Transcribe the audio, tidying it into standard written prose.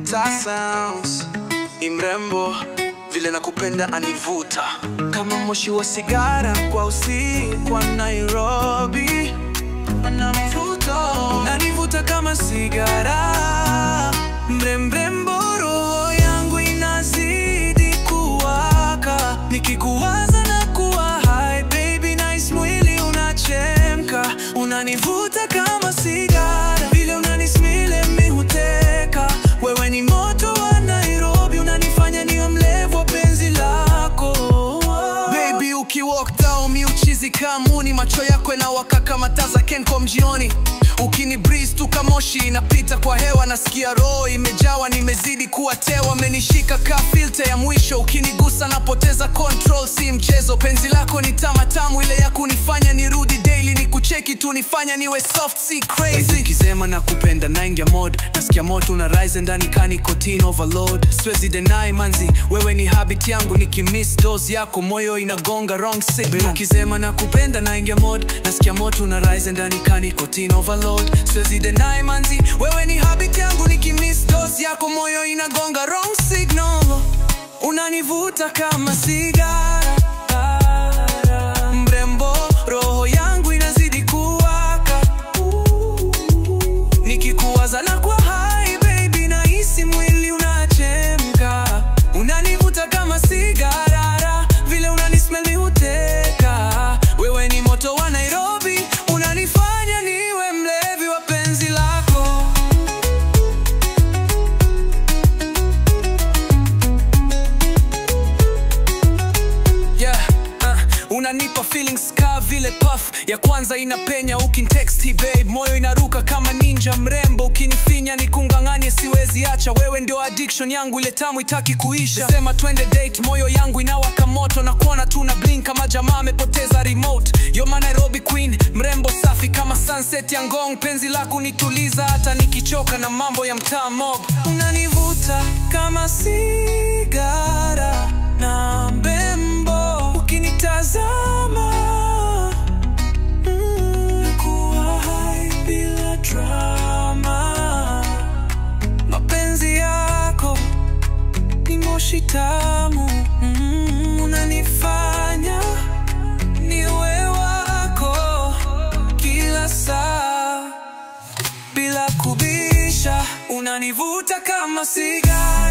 Guitar sounds. Imrembo, vile nakupenda anivuta kama moshi wa sigara kwa usiku wa Nairobi. Unanivuta kama sigara. Mrembo, roho yangu inazidi kuwaka nikikuwaza na kuwa high. Baby nice, mwili unachemka. Unanivuta kama sigara, vile unanismile mi huteka. Wewe ni moto wa Nairobi, unanifanya niwe mlevu wa penzi lako. Baby ukiwalk down mi uchizi kamuni. Macho yako yanawaka kama taa za Kencom jioni. Ukini breeze tu kama moshi inapita kwa hewa. Nasikia roho imejawa, nimezidi kuwatewa. Menishika ka filter ya mwisho. Ukinigusa napoteza control, si mchezo. Penzi lako ni tamu ile ya kunifanya nirudi daily. Ni kucheki tu nifanya niwe soft, si crazy. Nikisema nakupenda naingia mod. Nasikia moto una rise ndani kani cotin overload. Siwezi deny manzi, wewe ni habit yangu. Nikimiss dose yako moyo inagonga wrong signal. Nikisema nakupenda naingia mod. Nasikia moto una rise ndani kani cotin overload. Siwezi deny manzi, wewe ni habit yangu. Nikimiss dose yako moyo inagonga wrong signal. Unanivuta kama sigara. Mrembo, roho yangu inazidi kuwaka nikikuwaza na kwa high. Baby nahisi mwili unachemka. Unanivuta kama sigara, vile unanismell mi huteka. Wewe ni moto wa Nairobi, unanifanya niwe mlevi wa penzi lako. Unanipa feelings ka vile puff ya kwanza inapenya. Ukintext hi babe, moyo inaruka kama ninja. Mrembo ukinifinya nikunganganie, siwezi acha. Wewe ndio addiction yangu, ile tamu itaki kuisha. Sema twende date, moyo yangu inawaka moto. Na kuona tu na blink kama jamaa amepoteza remote. You're my Nairobi queen, mrembo safi kama sunset ya Ngong. Penzi lako nituliza hata nikichoka na mambo ya mtaa mob. Unanivuta kama sigara na mbembo. Ukinitazama nakuwa high bila drama. Mapenzi yako ni moshi tamu. Unanifanya niwe wako kila saa bila kubisha. Unanivuta kama sigara.